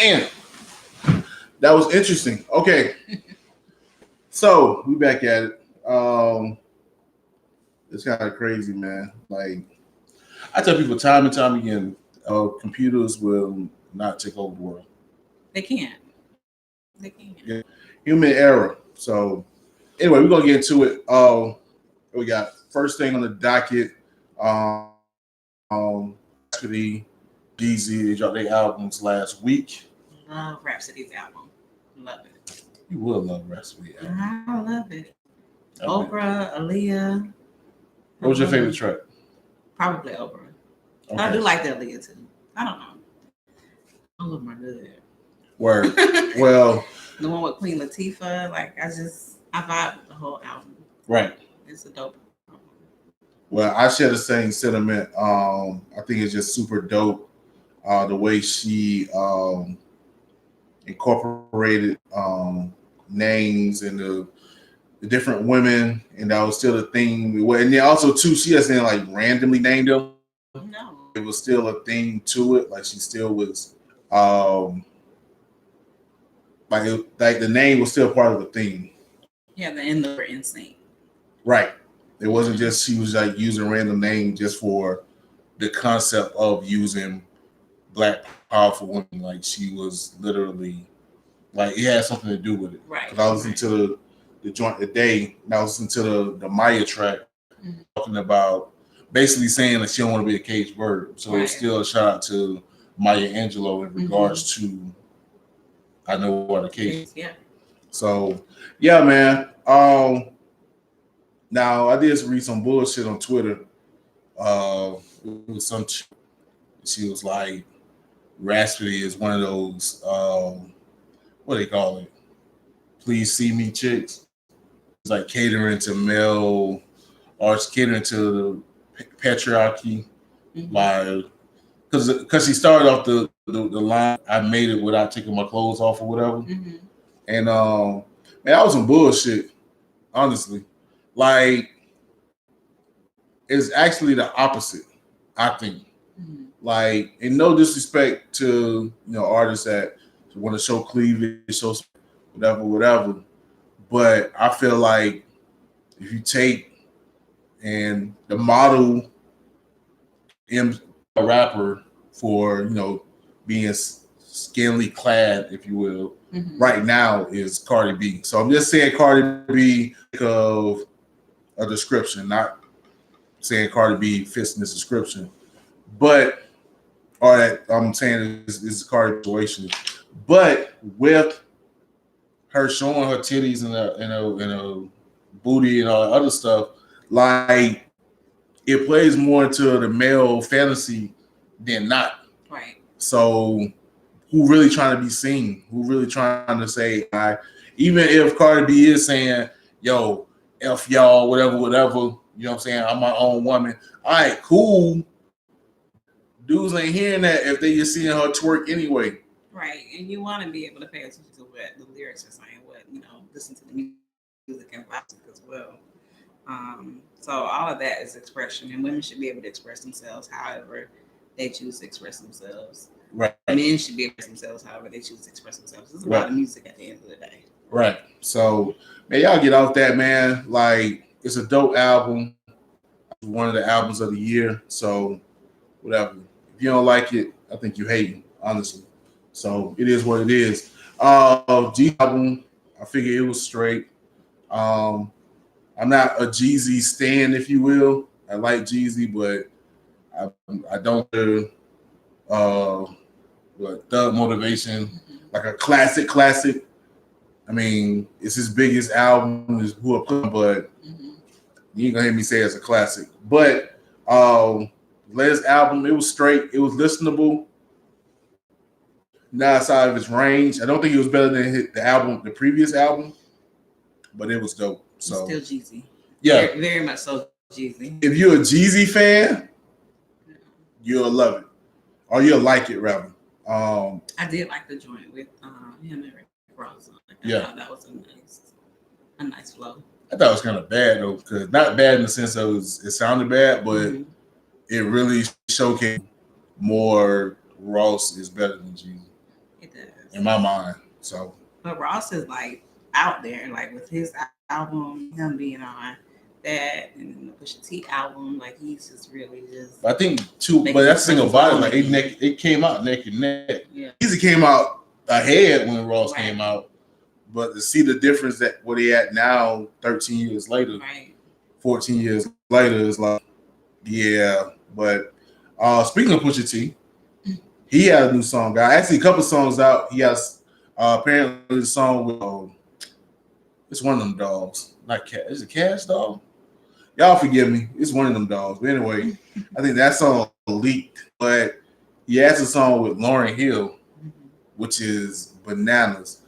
Man, that was interesting. Okay, so we back at it. It's kind of crazy, man. Like I tell people time and time again, computers will not take over the world. They can't. They can't. Yeah. Human error. So anyway, we're gonna get into it. We got first thing on the docket. Rapsody, DZ, they dropped their albums last week. Love Rapsody's album. Love it. You will love Rapsody album. I love it. Oprah, Aaliyah. What was your favorite track? Probably Oprah. Okay. I do like the Aaliyah too. I don't know. I love my good. Word. Well, the one with Queen Latifah, like I vibe with the whole album. Right. It's a dope album. Well, I share the same sentiment. I think it's just super dope. The way she incorporated names and the different women, and that was still a thing. And then also too, she doesn't like randomly named them. No, it was still a thing to it. Like she still was, like the name was still part of the theme. Yeah, the end of instinct. Right. It wasn't just she was like using random name just for the concept of using black powerful women. Like she was literally like it had something to do with it. Right. Because I listened to the joint today, and I was listening to the Maya track talking about basically saying that she don't want to be a caged bird. So it's still a shout out to Maya Angelou in regards to I Know What a Cage. Yeah. So yeah, man. Now I did read some bullshit on Twitter. It was some she was like Rapsody is one of those what do they call it? Please see me chicks. It's like catering to male or it's catering to the patriarchy. Like because she started off the line, I made it without taking my clothes off or whatever. And man, that was some bullshit, honestly. Like, it's actually the opposite, I think. Like, in no disrespect to artists that want to show cleavage, show whatever. But I feel like if you take and the model a rapper for being scantily clad, if you will, right now is Cardi B. So I'm just saying Cardi B of a description, not saying Cardi B fits in this description, but or that I'm saying is Cardi situation. But with her showing her titties and her booty and all that other stuff, like it plays more into the male fantasy than not. Right. So who really trying to be seen? Who really trying to say, even if Cardi B is saying, yo, F y'all, whatever, you know what I'm saying? I'm my own woman. All right, cool. Dudes ain't hearing that if they just seeing her twerk anyway. Right. And you want to be able to pay attention to what the lyrics are saying, listen to the music and vibes as well. So all of that is expression, and women should be able to express themselves however they choose to express themselves. Right. Men should be able to express themselves however they choose to express themselves. It's about the music at the end of the day. Right. So, man, y'all get off that, man. Like, it's a dope album. One of the albums of the year. So, whatever. If you don't like it, I think you hate it, honestly. So, it is what it is. G album, I figured it was straight. I'm not a Jeezy stan, if you will. I like Jeezy, but I don't Thug Motivation, like a classic. I mean, it's his biggest album, is who I put, but you ain't gonna hear me say it's a classic. But latest album, it was straight, it was listenable. Not outside of its range. I don't think it was better than the previous album, but it was dope. So it's still Jeezy. Yeah. Very, very much so Jeezy. If you're a Jeezy fan, you'll love it. Or you'll like it, rather. I did like the joint with him and Rick Ross. That was a nice flow. I thought it was kind of bad though, because not bad in the sense of it sounded bad, but it really showcased more Ross is better than Jeezy. It does. Ross. in my mind. So, but Ross is like out there, like with his album, him being on that, and the Pusha T album, like he's just really just. I think too, but that single body, like it came out neck and neck. Yeah. Easy came out ahead when Ross came out, but to see the difference that what he at now, 13 years later, 14 years later, is like, yeah. But speaking of Pusha T, he had a new song out. Actually, a couple songs out. He has apparently a song with it's one of them dogs. Not Cat. Is it Cash Dog? Y'all forgive me. It's one of them dogs. But anyway, I think that song leaked. But he has a song with Lauryn Hill, which is bananas.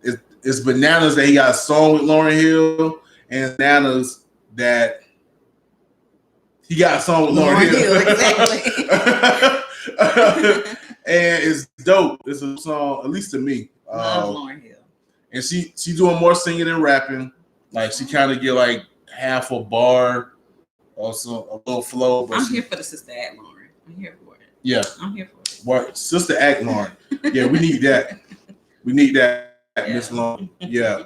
It's bananas that he got a song with Lauryn Hill, and bananas that he got a song with Lauryn Hill. Exactly. And it's dope. It's a song, at least to me. Love Lauryn Hill. And she doing more singing and rapping. Like she kind of get like half a bar or some a little flow. But I'm here for the sister act Lauryn. I'm here for it. Yeah. I'm here for it. What sister act Lauryn? Yeah, we need that. We need that, Miss Lauryn. Yeah.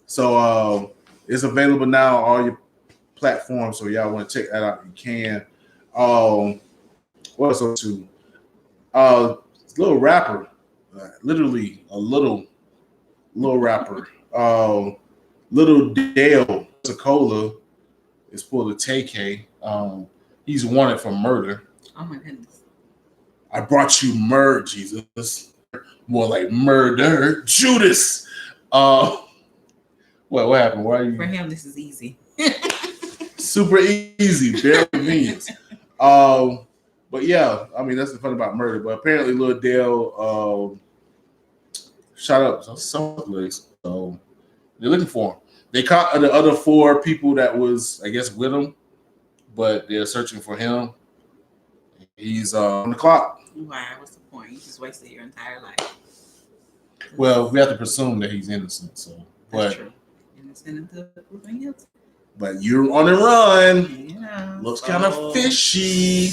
So it's available now on all your platforms. So y'all want to check that out, you can. What else up to? Little rapper, literally a little rapper. Little Dale Pensacola is pulled a TK. He's wanted for murder. Oh my goodness. I brought you murder, Jesus. More like murder, Judas. What happened? Why are you? For him, this is easy. Super easy, bare convenience. But yeah, I mean that's the fun about murder. But apparently, Lil Dale shot up someplace, so they're looking for him. They caught the other 4 people that was, I guess, with him, but they're searching for him. He's on the clock. Why? What's the point? You just wasted your entire life. Well, we have to presume that he's innocent. So, that's true. Innocent until proven guilty. But you're on the run. Yeah. Looks kind of fishy.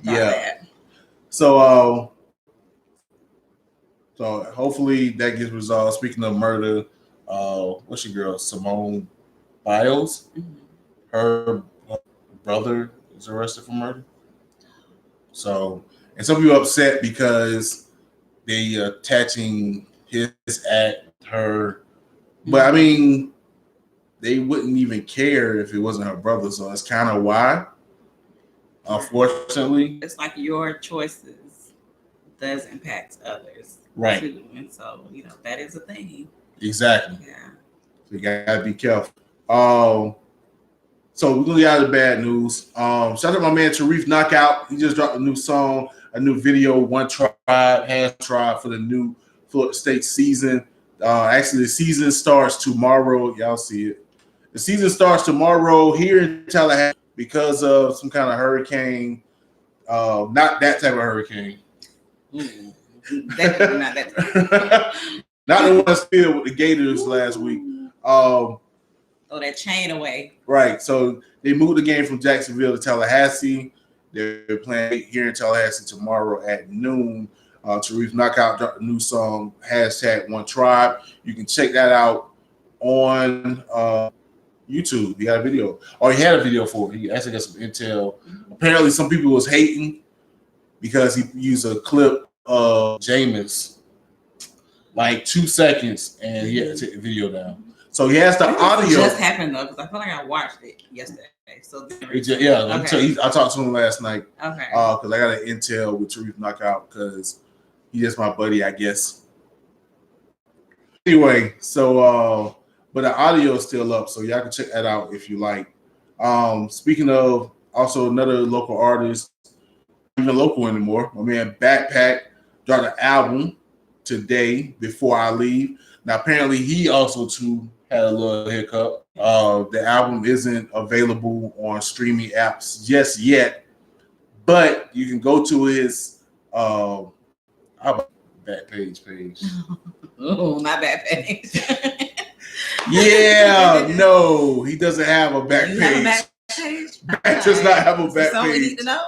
Yeah. So hopefully that gets resolved. Speaking of murder, what's your girl? Simone Biles? Mm-hmm. Her brother is arrested for murder. So, and some people are upset because they attaching his act, her. But I mean, they wouldn't even care if it wasn't her brother. So that's kind of why. Unfortunately, it's like your choices does impact others, right? Too. And so that is a thing. Exactly. Yeah. So you gotta be careful. So we're gonna get out of the bad news. Shout out to my man Tarif Knockout. He just dropped a new song, a new video. One Tribe has tried for the new Florida State season. Actually, the season starts tomorrow. Y'all see it. The season starts tomorrow here in Tallahassee. Because of some kind of hurricane, not that type of hurricane. Definitely not that type. Not the one that's filled with the Gators last week. That chain away. Right. So they moved the game from Jacksonville to Tallahassee. They're playing here in Tallahassee tomorrow at noon. Tarif Knockout dropped a new song, #One Tribe. You can check that out on YouTube. He got a video, or he had a video for it. He actually got some intel. Apparently, some people was hating because he used a clip of Jameis, like 2 seconds, and he had to take the video down. So he has the audio. It just happened though, because I feel like I watched it yesterday. So okay. I talked to him last night. Okay. Because I got an intel with Tarif Knockout because he's just my buddy, I guess. Anyway, so. But the audio is still up, so y'all can check that out if you like. Speaking of also another local artist, even local anymore, my man Backpack dropped an album today before I leave. Now apparently he also too had a little hiccup. The album isn't available on streaming apps just yet, but you can go to his Backpage page. Oh, my Backpage. Yeah, no, he doesn't have a back page. Have a back page? Back does not have a back page. page. We need to know.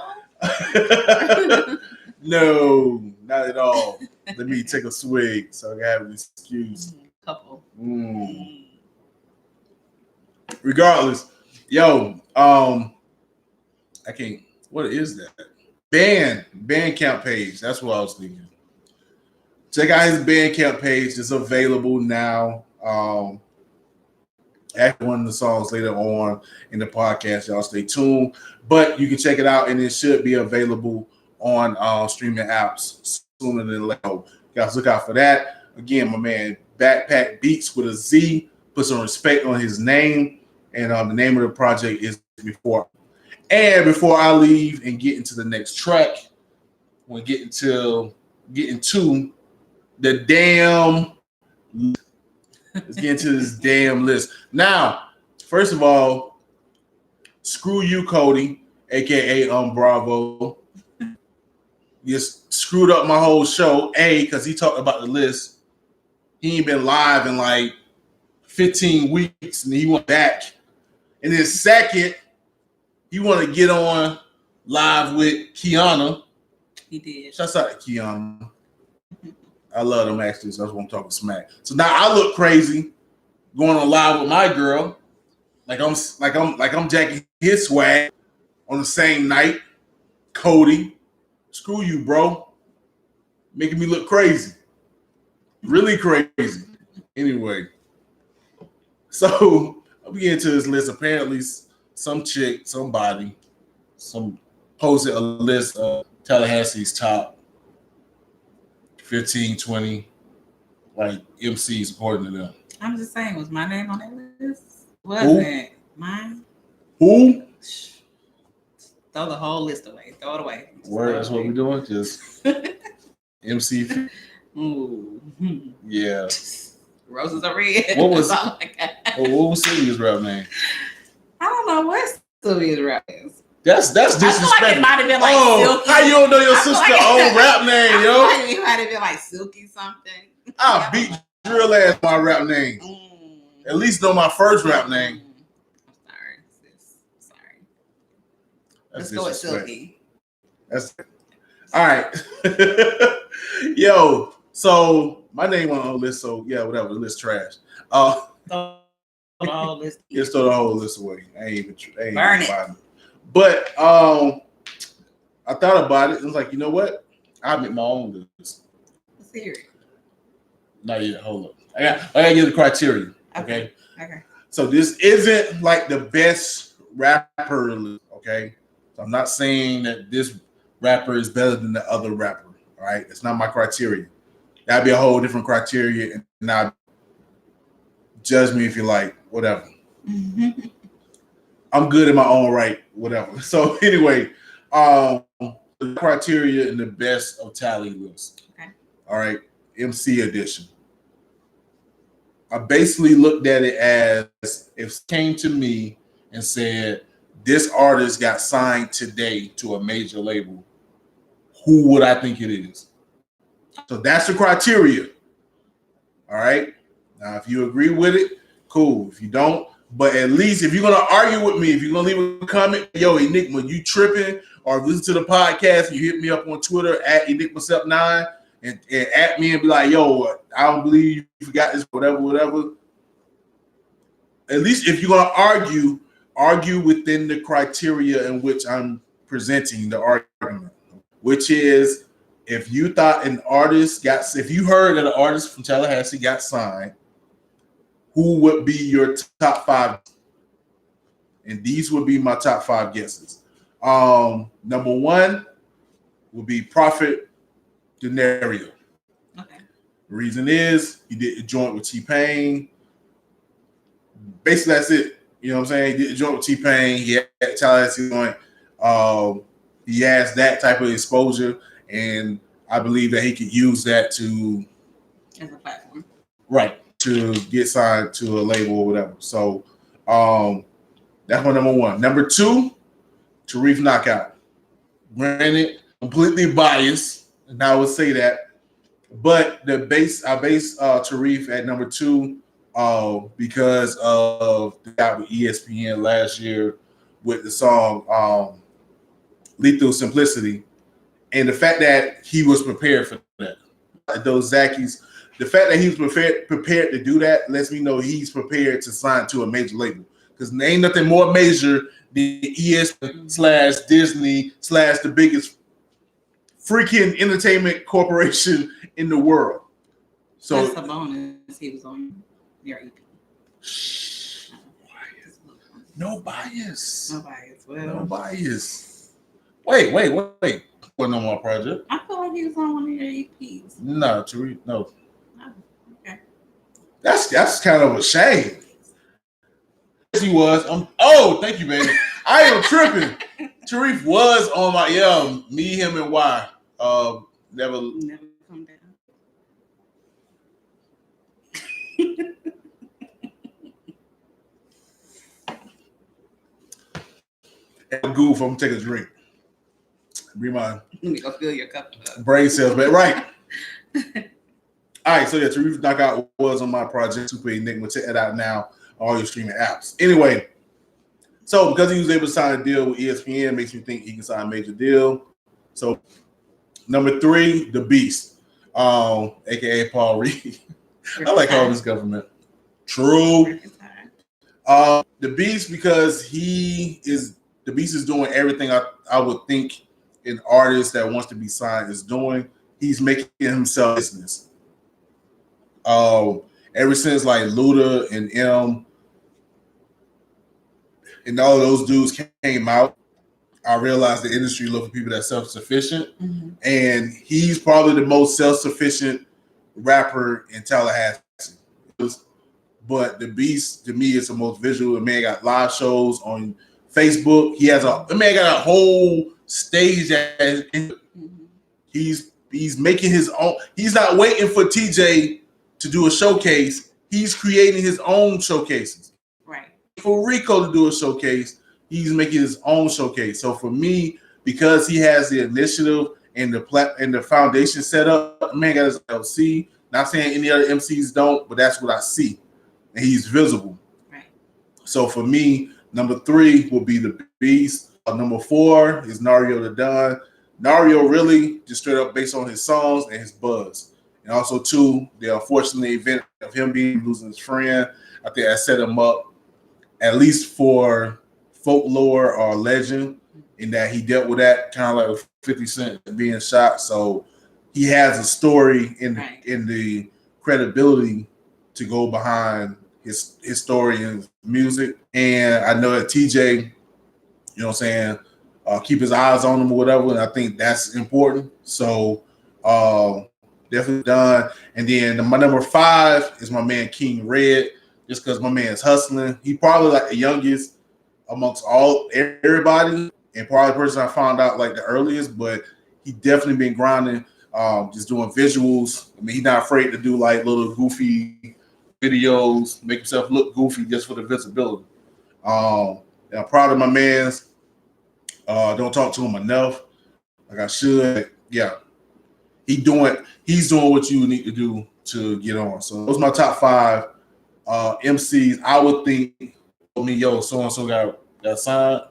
No, not at all. Let me take a swig so I can have an excuse. Couple. Regardless, yo, I can't. What is that? Bandcamp page. That's what I was thinking. Check out his Bandcamp page. It's available now. After one of the songs later on in the podcast, y'all stay tuned. But you can check it out, and it should be available on streaming apps sooner than later. Guys, look out for that. Again, my man, Backpack Beats with a Z. Put some respect on his name, and the name of the project is Before. And before I leave and get into the next track, we're getting to the damn. Let's get into this damn list. Now, first of all, screw you, Cody, aka Bravo. You screwed up my whole show. Because he talked about the list. He ain't been live in like 15 weeks, and he went back. And then second, he want to get on live with Kiana. He did. Shouts out to Kiana. I love them actors. That's what I'm talking smack. So now I look crazy going on live with my girl, like I'm jacking his swag on the same night. Cody, screw you, bro. Making me look crazy, really crazy. Anyway, so I'll get into this list. Apparently, some chick, somebody, posted a list of Tallahassee's top 15, 20, like MCs according to them. I'm just saying, was my name on that list? Wasn't mine? Who? Throw the whole list away. Throw it away. Word, that's what we're doing. Just MC. Ooh. Yeah. Roses are red. What was Sylvia's rap name? I don't know what Sylvia's rap is. That's disrespectful. I feel like it might have been like Silky. How you don't know your sister's own rap name, yo? I feel like it might have been like Silky something. I beat drill ass my rap name. At least know my first rap name. I'm sorry, sis. Sorry. Let's go with Silky. That's all right. Yo, so my name on the list, so yeah, whatever, the list trash. Throw the whole list. Just throw the whole list away. I ain't even burn it. But I thought about it. It was like, you know what? I make my own list. Let's hear it. Not yet. Hold up. I gotta get the criteria. Okay. So this isn't like the best rapper list. Okay. So I'm not saying that this rapper is better than the other rapper. All right. It's not my criteria. That'd be a whole different criteria. And now judge me if you like, whatever. I'm good in my own right, whatever. So anyway, the criteria in the best of tally list. Okay. All right, MC edition. I basically looked at it as if it came to me and said, this artist got signed today to a major label, who would I think it is? So that's the criteria. All right. Now, if you agree with it, cool. If you don't, but at least if you're going to argue with me, if you're going to leave a comment, yo, Enigma, you tripping, or listen to the podcast, you hit me up on Twitter at Enigma Sept 9 and at me and be like, yo, I don't believe you forgot this, whatever. At least if you're going to argue within the criteria in which I'm presenting the argument, which is if you thought if you heard that an artist from Tallahassee got signed, who would be your top 5? And these would be my top 5 guesses. Number 1 would be Prophet Denario. Okay. The reason is he did a joint with T-Pain. Basically, that's it. You know what I'm saying? He did a joint with T-Pain. He had Tallahassee joint. He has that type of exposure, and I believe that he could use that as a platform. Right. To get signed to a label or whatever. So that's my number 1. Number 2, Tarif Knockout. Granted, completely biased, and I would say that. But I base Tarif at number 2 because of the guy with ESPN last year with the song Lethal Simplicity. And the fact that he was prepared for that, those Zackies, the fact that he was prepared to do that lets me know he's prepared to sign to a major label. Because there ain't nothing more major than ESPN / Disney / the biggest freaking entertainment corporation in the world. So that's a bonus. He was on your EP. No bias. No bias. Well, no bias. Wait. Wasn't on my project. I feel like he was on one of your EPs. No, Tariq, no. Oh, okay. That's kind of a shame. Yes, he was. Oh, thank you, baby. I am tripping. Tariq was on my me, him, and Y. Never come down. Goof, I'm gonna take a drink. Let me go fill your cup up. Brain cells, but right. All right, so yeah, Tariq Knockout was on my project. Super Enigma. Check that out now. All your streaming apps. Anyway, so because he was able to sign a deal with ESPN, makes me think he can sign a major deal. So number 3, the Beast, aka Paul Reed. I like all this government. True. The Beast, because the Beast is doing everything I would think an artist that wants to be signed is doing. He's making himself business. Ever since like Luda and M and all those dudes came out, I realized the industry look for people that's self-sufficient. Mm-hmm. And he's probably the most self-sufficient rapper in Tallahassee. But the Beast, to me, is the most visual. The man got live shows on Facebook. The man got a whole stage. He's making his own. He's not waiting for TJ to do a showcase. He's creating his own showcases. Right. For Rico to do a showcase, he's making his own showcase. So for me, because he has the initiative and the foundation set up, man got his LC. Not saying any other MCs don't, but that's what I see. And he's visible. Right. So for me, number 3 will be the Beast. Number 4 is Nario the Don. Nario really just straight up based on his songs and his buzz. And also 2, the unfortunate event of him losing his friend. I think I set him up at least for folklore or legend, in that he dealt with that kind of like 50 Cent being shot. So he has a story in the credibility to go behind his story and music. And I know that TJ, you know what I'm saying, keep his eyes on him or whatever. And I think that's important. So definitely done. And then my number 5 is my man King Red, just because my man's hustling. He probably like the youngest amongst everybody, and probably the person I found out like the earliest, but he definitely been grinding, just doing visuals. I mean, he's not afraid to do like little goofy videos, make himself look goofy just for the visibility. And I'm proud of my man's. Don't talk to him enough, like I should. Yeah, he's doing what you need to do to get on. So those are my top 5 MCs. I would think, so and so got signed.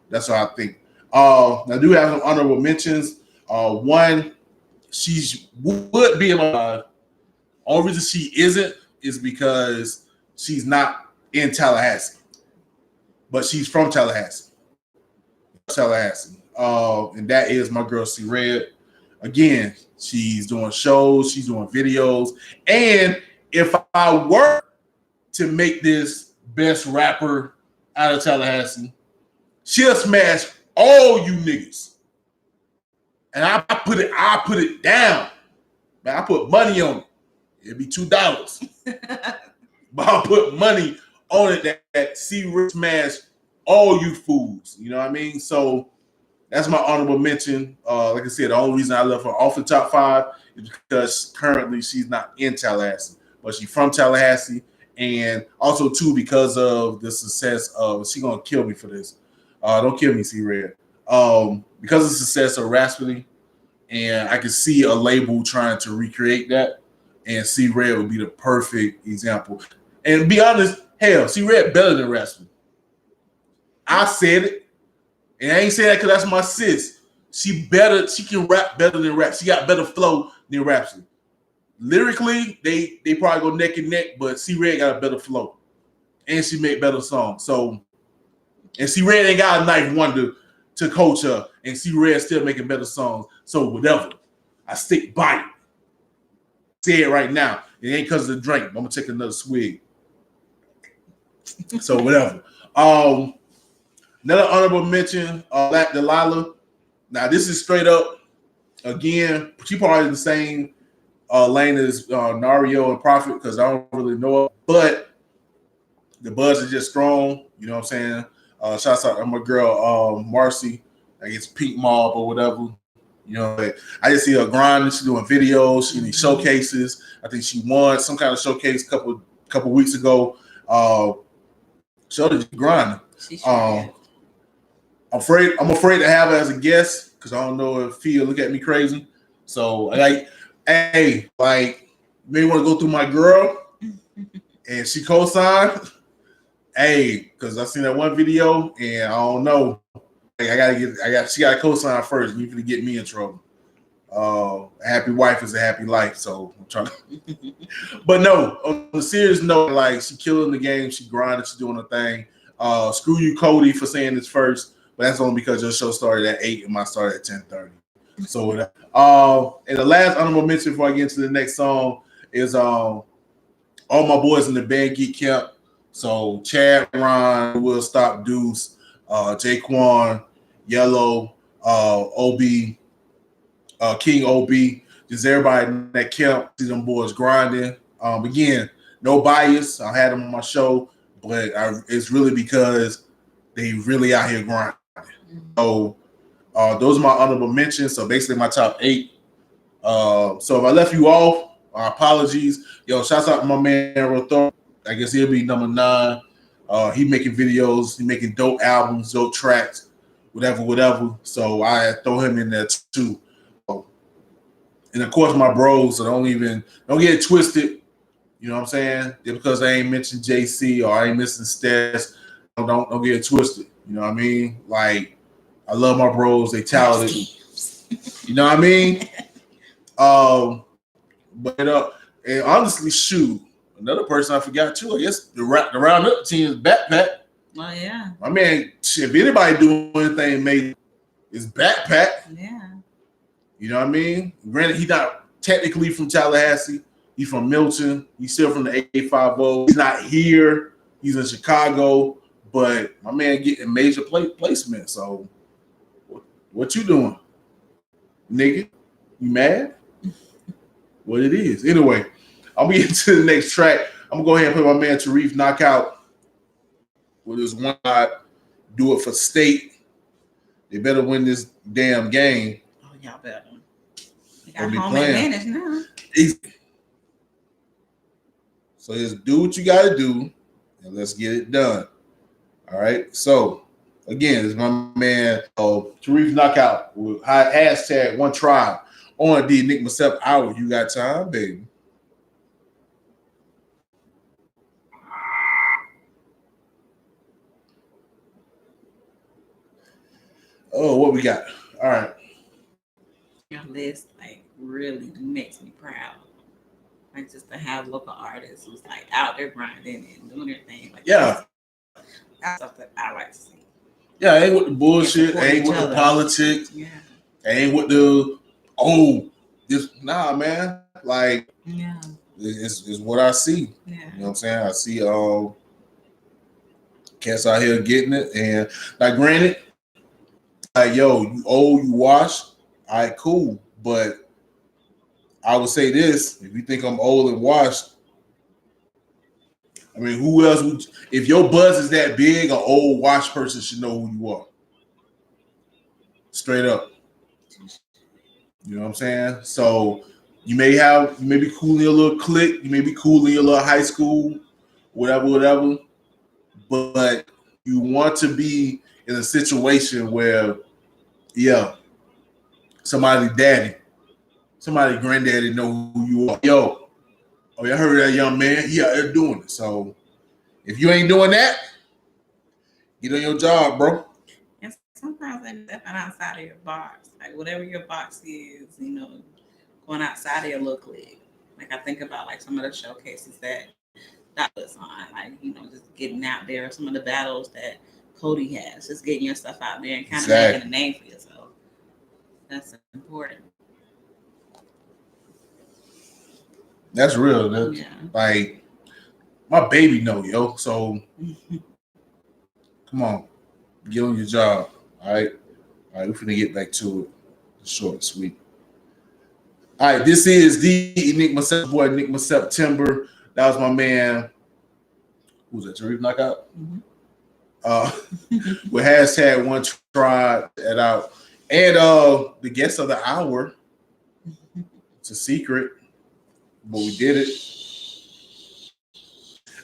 That's what I think. I do have some honorable mentions. One, she would be in my life. Only reason she isn't is because she's not in Tallahassee, but she's from Tallahassee. And that is my girl C Red. Again, she's doing shows, she's doing videos, and if I were to make this best rapper out of Tallahassee, she'll smash all you niggas. And I put it down. Man, I put money on it. It'd be $2. But I'll put money on it that C-Rich smash all you fools. You know what I mean? So that's my honorable mention. Like I said, the only reason I left her off the top 5 is because currently she's not in Tallahassee, but she's from Tallahassee. And also, too, because of the success of, she's going to kill me for this. Don't kill me, C-Red. Because of the success of Rapsody, and I can see a label trying to recreate that, and C-Red would be the perfect example. And to be honest, hell, C-Red better than Rapsody. I said it, and I ain't saying that because that's my sis. She can rap better than Rap. She got better flow than Rapsody. Lyrically, they probably go neck and neck, but C-Red got a better flow. And she make better songs. So, and C-Red ain't got a knife wonder to coach her, and C-Red still making better songs. So whatever. I stick by it. Say it right now. It ain't because of the drink. I'm gonna take another swig. So whatever. Another honorable mention, Delilah. Now this is straight up. Again, she probably in the same lane as Nario and Prophet because I don't really know it, but the buzz is just strong. You know what I'm saying? Shouts out to my girl Marcy. I guess Pink Mob or whatever. You know, I just see her grinding. She's doing videos. She doing showcases. I think she won some kind of showcase a couple weeks ago. Showed her grinding. I'm afraid to have her as a guest because I don't know if she'll look at me crazy. So like, hey, like, maybe want to go through my girl and she co-signed. Hey, because I seen that one video and I don't know. Like, she got to co-sign first. You can get me in trouble. A happy wife is a happy life. So I'm trying to, but no, on a serious note, like she killing the game. She grinding. She doing her thing. Screw you, Cody, for saying this first, but that's only because your show started at 8 and mine started at 10:30. So, and the last honorable mention before I get into the next song is all my boys in the Band Geek Camp. So Chad, Ron, Will Stop, Deuce, Jaquan, Yellow, OB, King OB, just everybody in that camp. See them boys grinding. Again, no bias. I had them on my show, but it's really because they really out here grinding. So those are my honorable mentions. So basically my top 8. So if I left you off, apologies. Yo, shouts out to my man Rothor. I guess he'll be number 9. He making videos, he making dope albums, dope tracks, whatever. So I throw him in there too. And of course my bros, so don't get it twisted. You know what I'm saying? Just because I ain't mentioned JC or I ain't missing stats, don't get it twisted. You know what I mean? Like, I love my bros, they talented. You know what I mean? But and honestly, shoot, another person I forgot too. I guess the roundup team is Backpack. Oh yeah. My man, if anybody doing anything made is Backpack. Yeah. You know what I mean? Granted, he's not technically from Tallahassee. He's from Milton. He's still from the 850. He's not here. He's in Chicago. But my man getting major placement. So what you doing, nigga? You mad? What it is. Anyway, I'm going to get to the next track. I'm going to go ahead and put my man Tarif Knockout with his one do it for state. They better win this damn game. Oh, y'all better. They got home advantage now. Easy. So just do what you got to do, and let's get it done. All right. So again, it's my man Tarif Knockout with hashtag One Tribe on the Enigma Sept Hour. You got time, baby. Oh, what we got? All right. Your list like really makes me proud. Like just to have local artists who's like out there grinding and doing their thing. Like yeah, that's stuff that I like to see. Yeah, ain't with the bullshit, ain't with the politics, ain't with the man. Like it's what I see. Yeah. You know what I'm saying? I see cats out here getting it, and like granted, like yo, you old, you wash, all right, cool. But I would say this: if you think I'm old and washed, I mean, who else would? If your buzz is that big, an old washed person should know who you are. Straight up. You know what I'm saying? So you may be cool in your little clique, you may be cool in your little high school, whatever. But you want to be in a situation where, somebody granddaddy know who you are. Yo, I heard that young man, he out there doing it. So if you ain't doing that, get on your job, bro. And sometimes they stepping outside of your box. Like whatever your box is, you know, going outside of your little clique. Like I think about like some of the showcases that was on, like, you know, just getting out there, some of the battles that Cody has, just getting your stuff out there and kind of making a name for yourself. That's important. That's real. That's like my baby know, yo. So come on, get on your job. All right. All right, we're finna get back to it. Short and sweet. All right, this is the Enigma Sept Boy, Enigma September. That was my man. Who was that? Tariq Knockout? With hashtag one tried that out. And the guest of the hour. It's a secret, but we did it.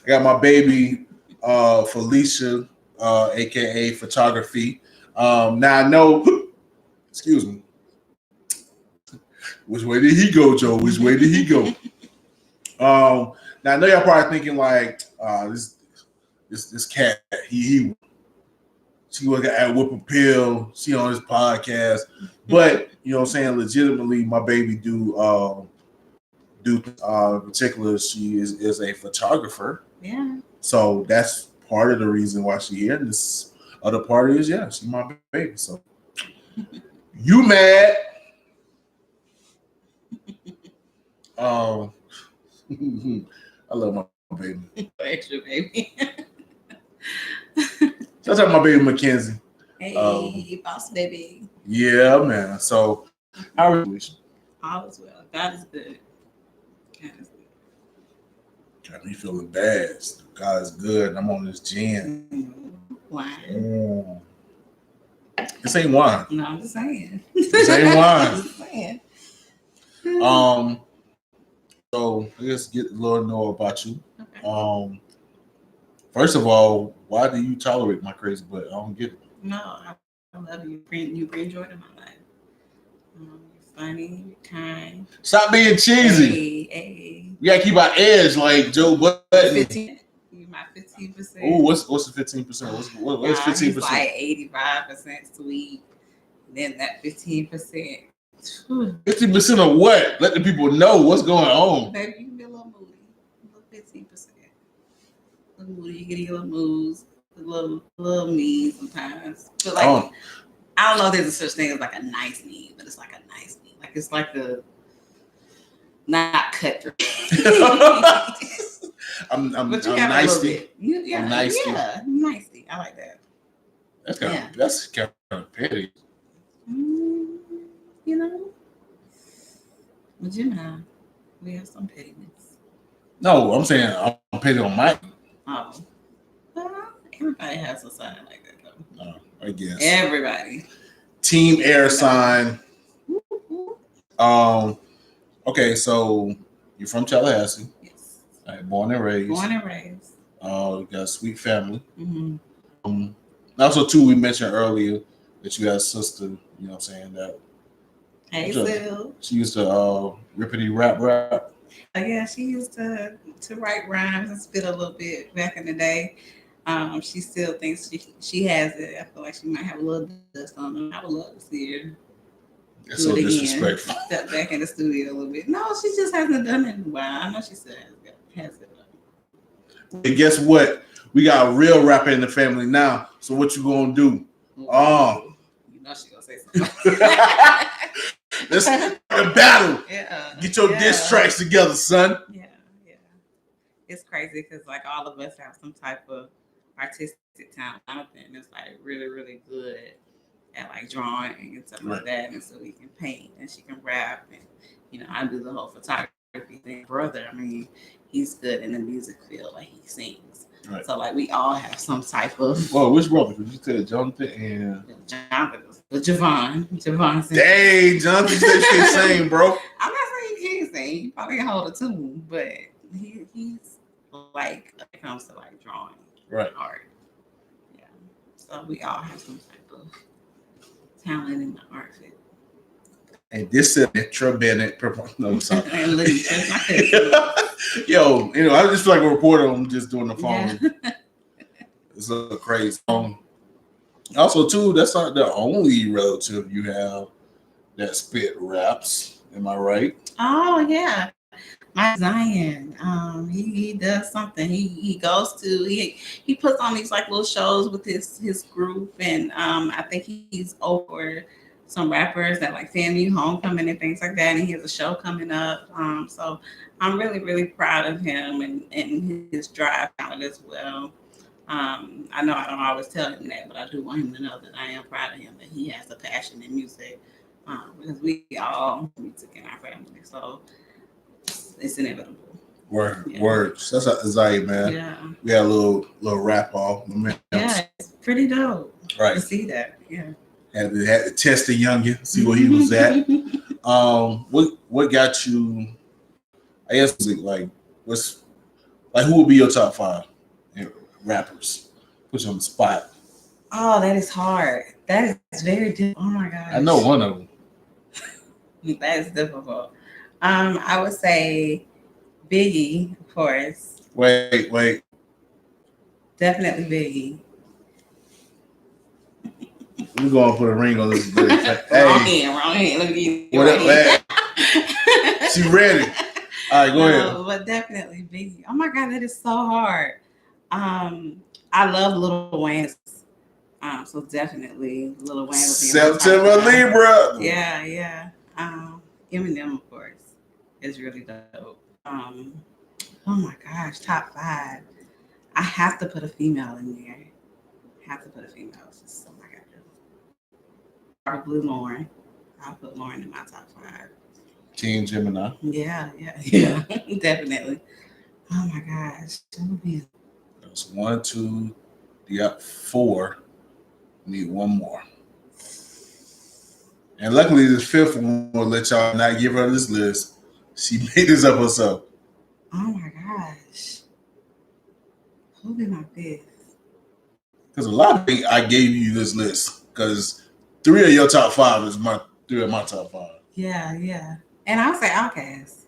I got my baby, Felisha, aka PhotograFE. Now I know, excuse me. Which way did he go, Joe? Which way did he go? Now I know y'all probably thinking like, this cat, she was at Whip a Pill, she on his podcast, but you know what I'm saying, legitimately, my baby do in particular, she is a photographer. Yeah. So that's part of the reason why she's here. And this other part is, she's my baby. So you mad? I love my baby. Extra baby. Shout out my baby Mackenzie. Hey, boss baby. Yeah, man. So how are you? All is well. God is good. God is good. Got me feeling bad. God is good. I'm on this gin. Wine. This ain't wine. No, I'm just saying. This ain't wine. I'm just saying. So let's get a little know about you. Okay. First of all, why do you tolerate my crazy butt? I don't get it. No, I love you. You bring joy to my life. You're funny, you're kind. Stop being cheesy. Hey. You gotta keep our edge like Joe Budden. 15. You my 15%. Oh, what's the 15%? What's 15%? He's like 85% sweet. Then that 15%. 50% of what? Let the people know what's going on. Baby, you can be a little moody. A little 15%. A little moody. You get your little moods. A little mean sometimes. But like, I don't know if there's a such thing as like a nice mean, but it's like a nice mean. Like it's like a not cutthroat. I'm nicey. I'm nicey. Yeah, nicey. I like that. That's kind of petty. You know, but Gemini, we have some pettiness. No, I'm saying I'm petty on Mike. Oh, well, everybody has a sign like that, though. No, I guess everybody. Team air sign. Okay, so you're from Tallahassee. Yes. Right, born and raised. You got a sweet family. Mm-hmm. Also, too, we mentioned earlier that you got a sister. You know what I'm saying that. Hey, Sil. She used to rippity rap. Oh yeah, she used to write rhymes and spit a little bit back in the day. She still thinks she has it. I feel like she might have a little dust on her. I would love to see her. That's so disrespectful. Step back in the studio a little bit. No, she just hasn't done it in a while. I know she still has it. And guess what? We got a real rapper in the family now. So what you gonna do? You know she gonna say something. Let's start a battle. Yeah. Get your diss tracks together, son. Yeah. It's crazy because like all of us have some type of artistic talent, and it's like really, really good at like drawing and stuff like that. And so we can paint and she can rap and you know, I do the whole photography thing. Brother, I mean, he's good in the music field, like he sings. Right. So like we all have some type of which brother? Because you said Jonathan and Javon. Dang, Jonathan said she can sing, bro. I'm not saying he can't sing. He probably can hold a tune, but he's like when it comes to like drawing, art. Yeah. So we all have some type of talent in the art field. And this is Trey Bennett. No, sorry. And Yo, you know, I just feel like a reporter. I'm just doing the phone. Yeah. It's a little crazy. Also, too, that's not the only relative you have that spit raps. Am I right? Oh yeah, my Zion. He does something. He goes to he puts on these like little shows with his group, and I think he's over some rappers that like FAMU Homecoming and things like that, and he has a show coming up. So I'm really proud of him and his drive talent as well. I know I don't always tell him that, but I do want him to know that I am proud of him, that he has a passion in music, because we all music in our family, so it's inevitable. Word, Yeah. words. That's a Zay, man. Yeah. We had a little rap off. Yeah, it's pretty dope to Right. see that. Yeah. Had to test the youngin, see where he was at. What got you? I guess like what's like who would be your top five rappers? Put you on the spot. Oh, that is hard. That is very difficult. Oh my gosh. I know one of them. That is difficult. I would say Biggie, of course. Wait. Definitely Biggie. We're gonna put a ring on this. Wrong hand. Look at you. What? She ready. All right, go ahead. But definitely Biggie. Oh my God, that is so hard. I love Lil Wayne. So definitely Lil Wayne would be September Libra. Yeah. Eminem, of course, is really dope. Oh my gosh, top five. I have to put a female in there. Oh my God. Probably Lauryn. I'll put Lauryn in my top five. King Gemini. Yeah, definitely. Oh my gosh. That's 1, 2. You got 4. Need one more. And luckily, this fifth one will let y'all not give her this list. She made this up herself. Oh my gosh. Who be my fifth? Because a lot of things I gave you this list. Because 3 of your top 5 is 3 of my top 5. Yeah. And I'll say Outkast.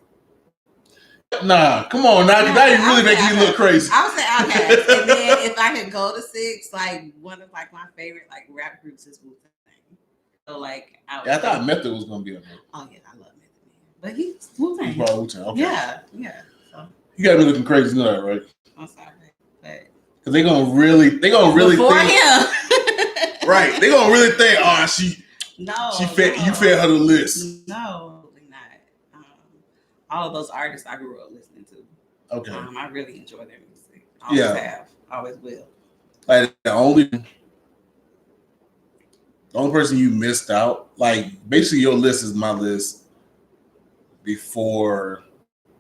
Nah, come on now. Now you really make me look crazy. I would say Outkast. And then if I could go to 6, like one of like my favorite like rap groups is Wu-Tang. So like I thought Method was gonna be on there. Oh yeah, I love Method Man. But he's Wu-Tang. Wu-Tang. Okay. Yeah. So you got me looking crazy, you know that, right? I'm sorry. But because they're gonna really before think him. Right. They're gonna really think, you fed her the list. No. All of those artists I grew up listening to. Okay. I really enjoy their music. Always have. Always will. Like the only person you missed out, like basically your list is my list before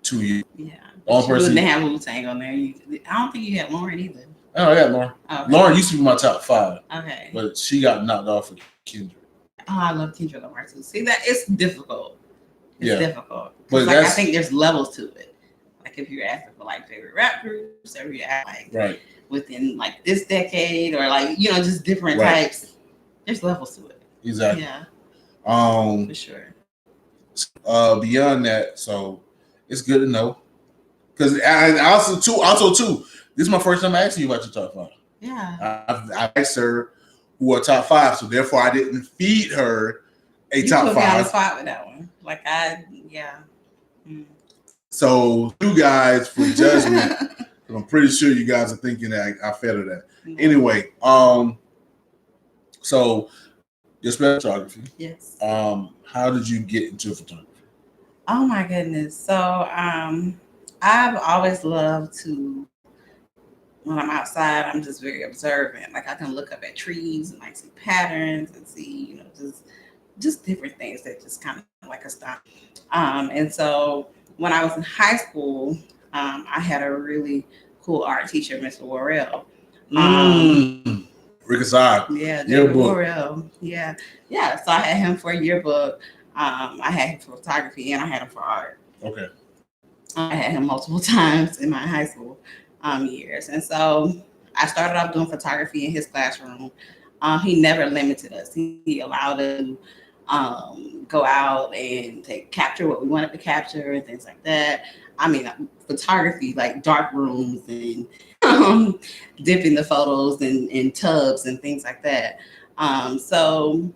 2 years. Yeah. You wouldn't have Wu-Tang on there. I don't think you had Lauryn either. Oh, yeah, Lauryn. Okay. Lauryn used to be my top 5. Okay. But she got knocked off for Kendrick. Oh, I love Kendrick Lamar too. See, that it's difficult. It's difficult. But like, I think there's levels to it. Like if you're asking for like favorite rap groups, or you're asking like within like this decade, or like just different types. There's levels to it. Exactly. Yeah. For sure. Beyond that, so it's good to know. Because also too, this is my first time asking you about your top 5. Yeah. I asked her who are top 5, so therefore I didn't feed her a top 5. You put me on the spot with that one. Like So you guys for judgment, I'm pretty sure you guys are thinking that I fed her that. Mm-hmm. Anyway, so your photography. Yes. How did you get into photography? Oh my goodness. So I've always loved to, when I'm outside, I'm just very observant. Like I can look up at trees and like see patterns and see, just different things that just kind of like astonish. And so when I was in high school, I had a really cool art teacher, Mr. Worrell. Rick Assad. Yeah, David Worrell. Yeah. So I had him for a yearbook. I had him for photography and I had him for art. Okay. I had him multiple times in my high school years. And so I started off doing photography in his classroom. He never limited us. He allowed us to go out and capture what we wanted to capture and things like that. I mean, photography, like dark rooms and dipping the photos in tubs and things like that. So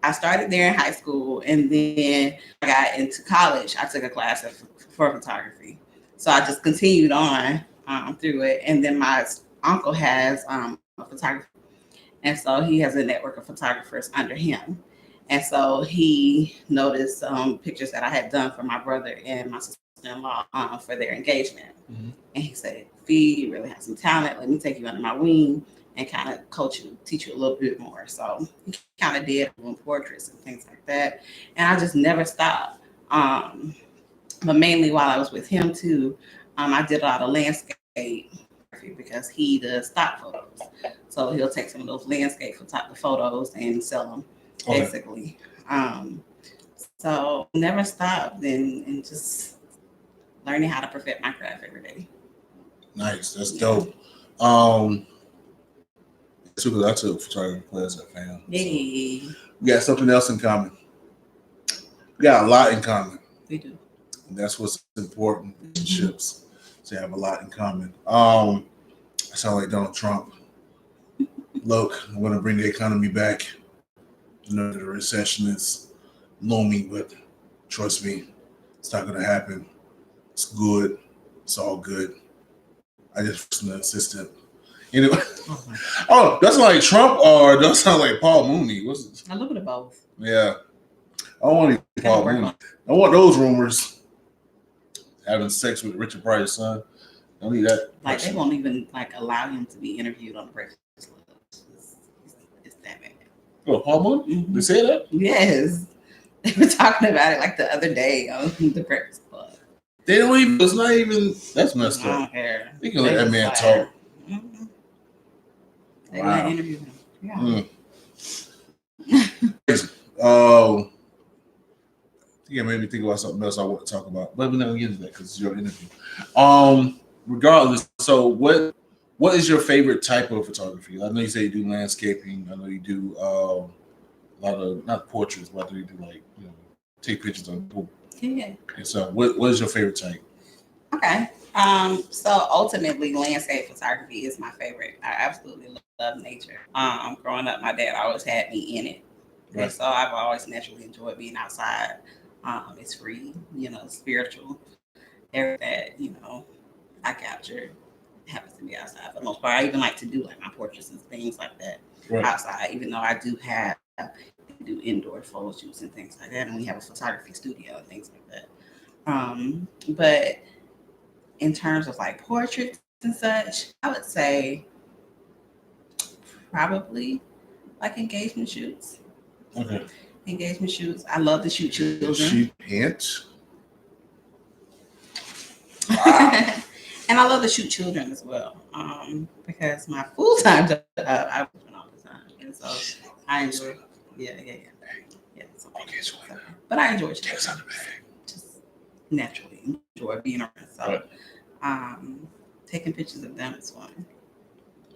I started there in high school, and then I got into college. I took a class for photography. So I just continued on through it. And then my uncle has a photography. And so he has a network of photographers under him. And so he noticed pictures that I had done for my brother and my sister-in-law for their engagement. Mm-hmm. And he said, Fee, you really have some talent. Let me take you under my wing and kind of coach you, teach you a little bit more. So he kind of did doing portraits and things like that. And I just never stopped. But mainly while I was with him too, I did a lot of landscape because he does stock photos. So he'll take some of those landscape photos and sell them, basically. So never stopped and just learning how to perfect my craft every day. Nice, that's dope. I took photography class at FAM. Yay. So we got something else in common. We got a lot in common. We do. And that's what's important in relationships. To have a lot in common. I sound like Donald Trump. Look, I'm going to bring the economy back. You know, the recession is looming, but trust me, it's not going to happen. It's good. It's all good. I just was an assistant. Anyway, oh, does it like Trump or does it sound like Paul Mooney? What's it? A little bit of both. Yeah. I don't want to Paul Mooney. I want those rumors. Having sex with Richard Pryor's son. I don't need that. Like person. They won't even like allow him to be interviewed on the Breakfast Club. It's that bad. Oh, Paul Mooney? Mm-hmm. They say that? Yes. They were talking about it like the other day on the Breakfast Club. They don't even, it's not even, that's messed up. I don't care. They can let that man talk. Mm-hmm. They might interview him. Yeah. Yeah, made me think about something else I want to talk about, but we're not gonna get into that because it's your interview. Regardless, so what is your favorite type of photography? I know you say you do landscaping. I know you do a lot of not portraits, but I know you do like take pictures of people. Yeah. And so, what is your favorite type? Okay. So ultimately, landscape photography is my favorite. I absolutely love nature. Growing up, my dad always had me in it, right. And so I've always naturally enjoyed being outside. It's free, spiritual. Everything that, I capture happens to be outside for the most part. I even like to do like my portraits and things like that outside, even though I do indoor photo shoots and things like that. And we have a photography studio and things like that. But in terms of like portraits and such, I would say probably like engagement shoots. Okay. Engagement shoots. I love to shoot children. Shoot pants. Wow. And I love to shoot children as well. Because my full-time job, I work all the time, and so I enjoy. Yeah. So, but I enjoy children. Just naturally enjoy being around. So, taking pictures of them is fun.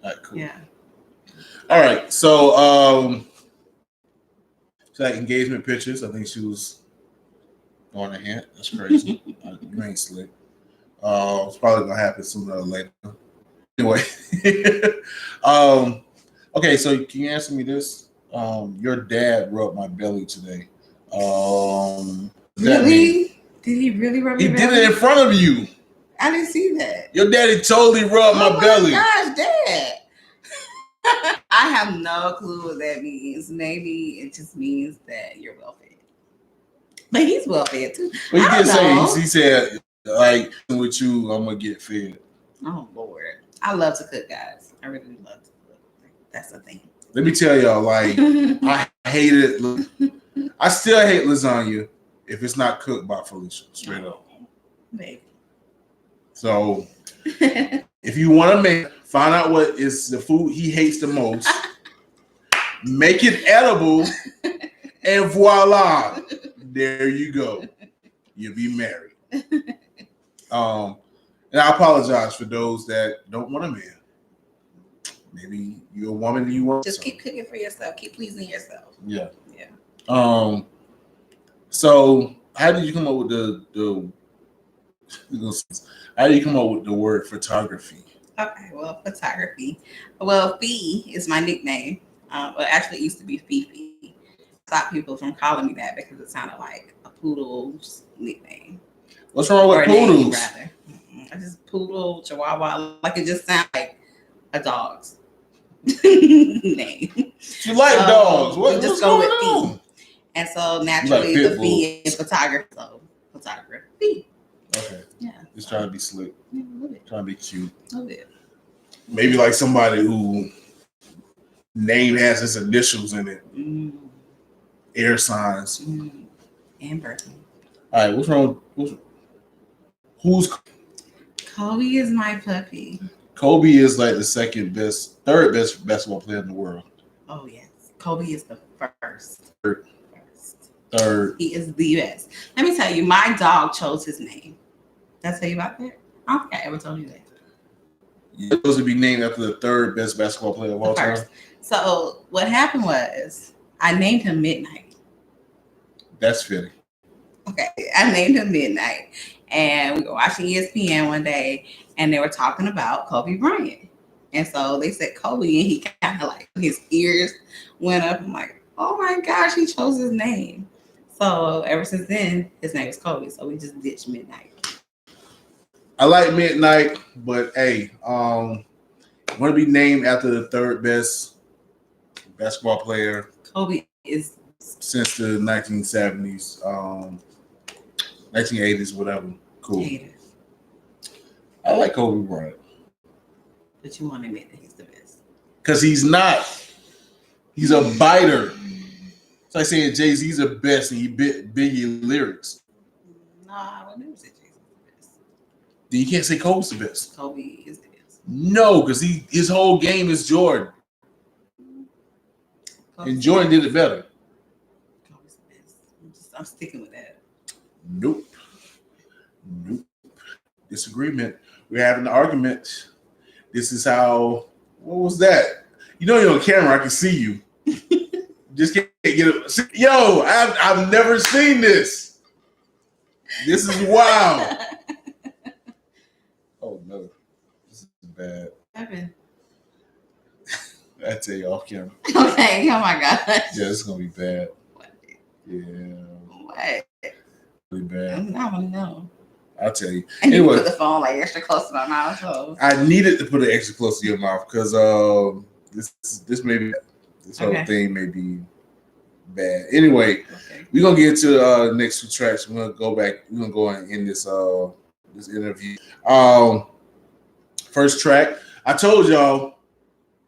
All right, cool. Yeah. All right, so like engagement pictures. I think she was on a hint. That's crazy. You ain't slick. It's probably gonna happen sooner or later. Anyway, okay. So can you answer me this? Your dad rubbed my belly today. Really? Did he really rub your belly? He did it in front of you. I didn't see that. Your daddy totally rubbed my belly. Oh my gosh, Dad. I have no clue what that means. Maybe it just means that you're well fed. But he's well fed too. Well, he did say, he said, like, with you, I'm going to get fed. Oh, Lord. I love to cook, guys. I really love to cook. That's the thing. Let me tell y'all, like, I hate it. I still hate lasagna if it's not cooked by Felisha, straight up. Maybe. So, if you want to find out what is the food he hates the most, make it edible, and voila, there you go. You'll be married. And I apologize for those that don't want a man. Maybe you're a woman and you want just keep cooking for yourself. Keep pleasing yourself. Yeah. So how did you come up with the word photography? Okay, well, photography. Well, Fee is my nickname. Well, actually, it used to be Fifi. Stop people from calling me that because it sounded like a poodle's nickname. What's wrong Or with a name, poodles? rather. I just poodle, chihuahua, like it just sounds like a dog's name. You like dogs? We What's just go going with Fee. on? And so You like naturally, pit the bulls? Fee in photography. So photography. Okay. Yeah. Just trying to be slick. Yeah, a little bit. Trying to be cute. A little bit. Maybe like somebody who name has his initials in it. Air signs. And birthday. All right, what's wrong? Who's Kobe is my puppy. Kobe is like the third best basketball player in the world. Oh yes, Kobe is the first. Third. He is the best. Let me tell you, my dog chose his name. Did I tell you about that? I don't think I ever told you that. You're supposed to be named after the third best basketball player of all time. So what happened was I named him Midnight. That's fitting. Okay, I named him Midnight, and we were watching ESPN one day, and they were talking about Kobe Bryant, and so they said Kobe, and he kind of like his ears went up. I'm like, oh my gosh, he chose his name. So ever since then, his name is Kobe. So we just ditched Midnight. I like Midnight, but hey, want to be named after the third best basketball player. Kobe is since the 1970s, 1980s, whatever. Cool. Hater. I like Kobe Bryant. But you want to admit that he's the best. Because he's not. He's a biter. It's like saying Jay-Z's the best and he bit Biggie lyrics. No, I would never say Jay-Z's the best. Then you can't say Kobe's the best. Kobe is the best. No, because his whole game is Jordan. And Jordan did it better. Kobe's the best. I'm sticking with that. Nope. Disagreement. We're having an argument. This is how. What was that? You know you're on camera. I can see you. Just can't get it. Yo, I've never seen this. This is wild. Oh no, this is bad. Happened. I tell you off camera. Okay. Oh my gosh. Yeah, it's gonna be bad. What? Yeah. What? Really bad. I don't know. I'll tell you. And anyway, you put the phone like extra close to my mouth. So. I needed to put it extra close to your mouth because this may be this whole thing may be bad. Anyway, we're gonna get to the next two tracks. We're gonna go back. We're gonna go and end this this interview. First track. I told y'all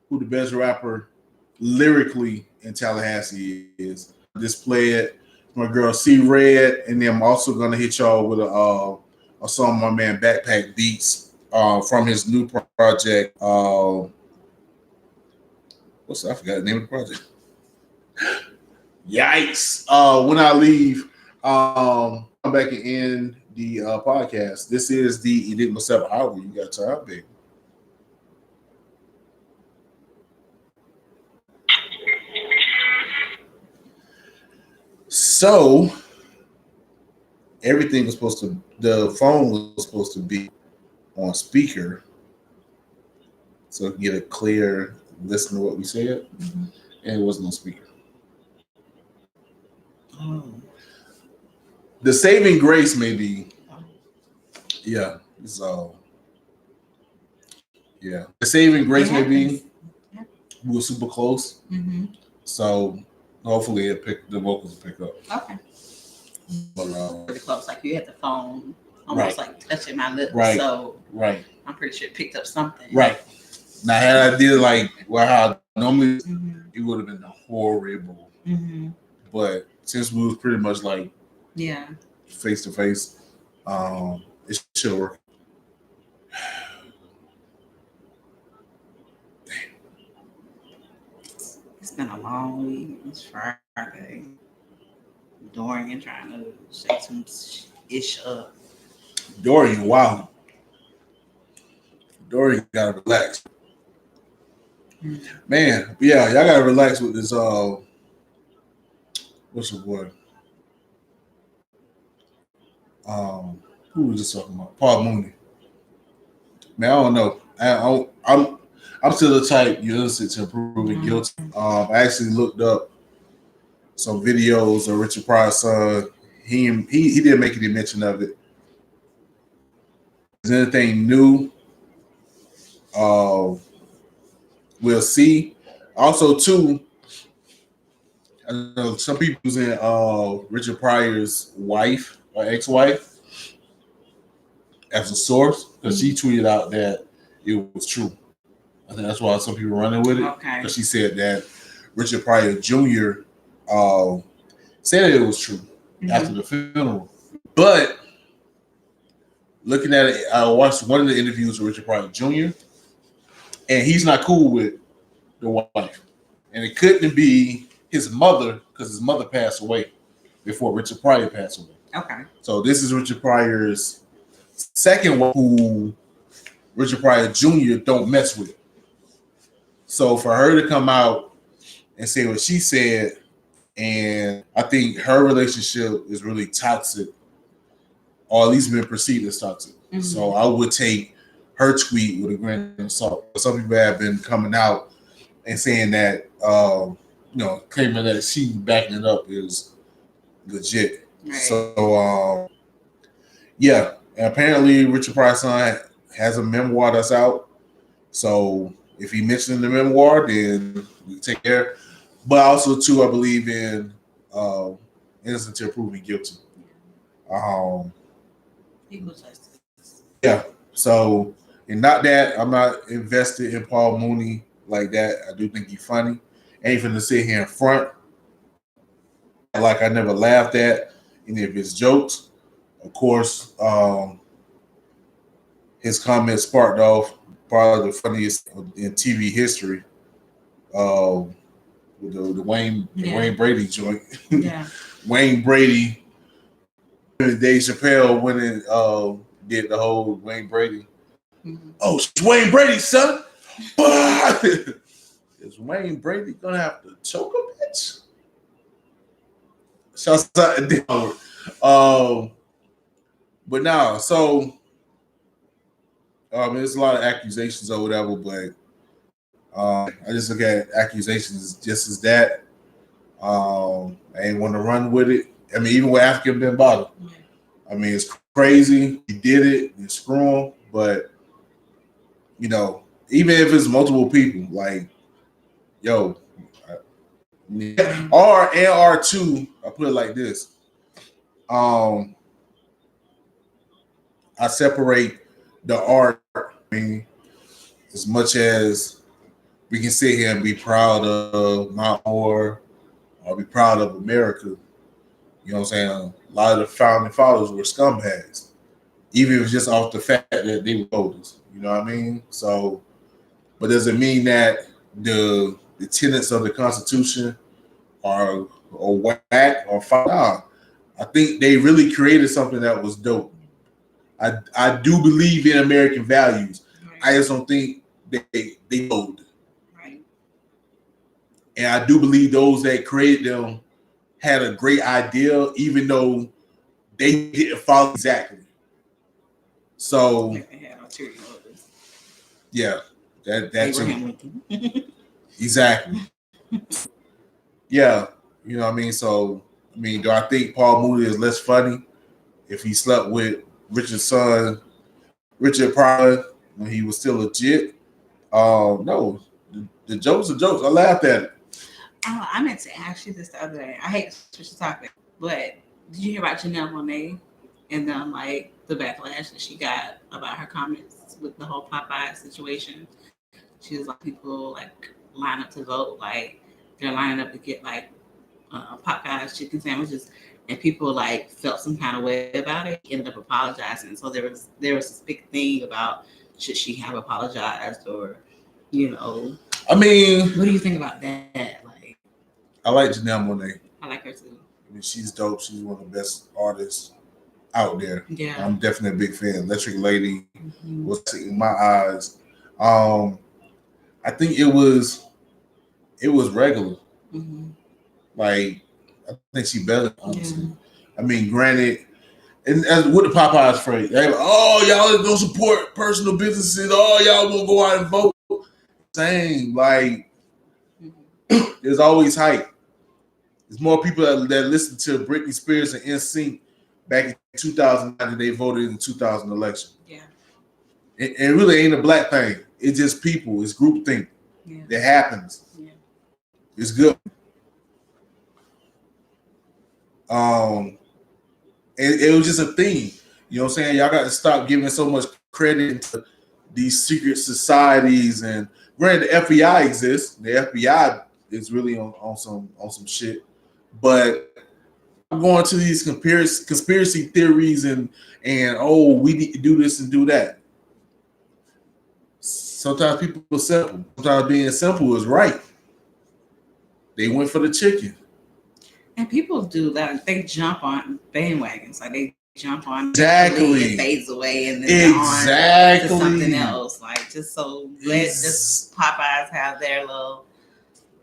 who the best rapper lyrically in Tallahassee is. Just play it. My girl C Red, and then I'm also gonna hit y'all with a song my man Backpack Beats from his new project. I forgot the name of the project. Yikes! When I leave, come back and end the podcast. This is the Enigma Sept Hour. You got time, baby. So everything was supposed to. The phone was supposed to be on speaker, so it can get a clear listen to what we said, and it wasn't on speaker. Oh. The saving grace may be, yeah, it's yeah. The saving grace may be we were super close, so hopefully the vocals will pick up. Okay. But pretty close, like you had the phone almost like touching my lips, right. So right, I'm pretty sure it picked up something. Right. Now, had I did like how normally it would have been horrible, but since we was pretty much like face to face, it should work. It's been a long week. It's Friday. Dorian trying to shake some ish up. Dorian, wow. Dorian gotta relax. Man, yeah, y'all gotta relax with this what's the word? Who was just talking about? Paul Mooney. Man, I don't know. I'm still the type you're innocent to proven guilty. I actually looked up some videos of Richard Pryor's son. He didn't make any mention of it. Is anything new? We'll see. Also, too, I know some people using Richard Pryor's wife or ex-wife as a source because she tweeted out that it was true. I think that's why some people are running with it. Okay. Because she said that Richard Pryor Jr. Said it was true after the funeral. But looking at it, I watched one of the interviews with Richard Pryor Jr. and he's not cool with the wife. And it couldn't be his mother because his mother passed away before Richard Pryor passed away. Okay. So this is Richard Pryor's second one who Richard Pryor Jr. don't mess with. So for her to come out and say what she said, and I think her relationship is really toxic, or at least been perceived as toxic. So I would take her tweet with a grain of salt. Some people have been coming out and saying that, claiming that she backing it up is legit. Right. So, yeah. And apparently Richard Pryor's son has a memoir that's out. So if he mentioned the memoir, then we take care. But also, too, I believe in innocent until proven guilty. Equal justice. Yeah. So, and not that I'm not invested in Paul Mooney like that. I do think he's funny. Ain't finna sit here in front like I never laughed at any of his jokes. Of course, his comments sparked off probably the funniest in TV history. With the Wayne Brady joint. Yeah. Wayne Brady, Dave Chappelle went and did the whole Wayne Brady. Oh, it's Wayne Brady, son. Is Wayne Brady gonna have to choke a bitch? Shouts out to Denver. But now, so there's a lot of accusations or whatever, but I just look at accusations just as that. I ain't want to run with it. I mean, even with African Ben Bottom. I mean, it's crazy. He did it and screw him. But, even if it's multiple people, like, yo, R2, I put it like this. I separate the art, as much as we can sit here and be proud of Mount Moore or be proud of America. You know what I'm saying? A lot of the founding fathers were scumbags, even if it's just off the fact that they were voters. You know what I mean? So, but does it mean that the tenets of the Constitution are whack or fine? Nah. I think they really created something that was dope. I do believe in American values. Right. I just don't think they hold. Right. And I do believe those that created them had a great idea, even though they didn't follow exactly. So yeah, that too. Exactly. Yeah, you know what I mean? So do I think Paul Mooney is less funny if he slept with Richard's son, Richard Pryor, when he was still legit? No. The jokes are jokes. I laughed at it. Oh, I meant to ask you this the other day. I hate to switch the topic, but did you hear about Janelle Monáe and then the backlash that she got about her comments with the whole Popeye situation? She was like, people line up to vote, they're lining up to get Popeye's chicken sandwiches, and people felt some kind of way about it. He ended up apologizing. So there was this big thing about should she have apologized or, I mean, what do you think about that? I like Janelle Monáe. I like her too. I mean, she's dope. She's one of the best artists out there. Yeah, I'm definitely a big fan. Electric Lady was in my eyes. I think it was regular. I think she better. Honestly, I mean, granted, And as with the Popeyes phrase, they like, oh, y'all don't support personal businesses. Oh, y'all won't go out and vote. Same, like there's always hype. There's more people that listen to Britney Spears and NSYNC back in 2009 than they voted in the 2000 election. Yeah. It really ain't a black thing. It's just people. It's groupthink that happens. Yeah. It's good. It was just a thing. You know what I'm saying? Y'all got to stop giving so much credit to these secret societies. And granted, the FBI exists. The FBI is really on some shit. But I'm going to these conspiracy theories and oh, we need to do this and do that. Sometimes people are simple. Sometimes being simple is right. They went for the chicken. And people do that. They jump on bandwagons. Like they jump on exactly. It fades away and then on to something else. Like just so let just Popeyes have their little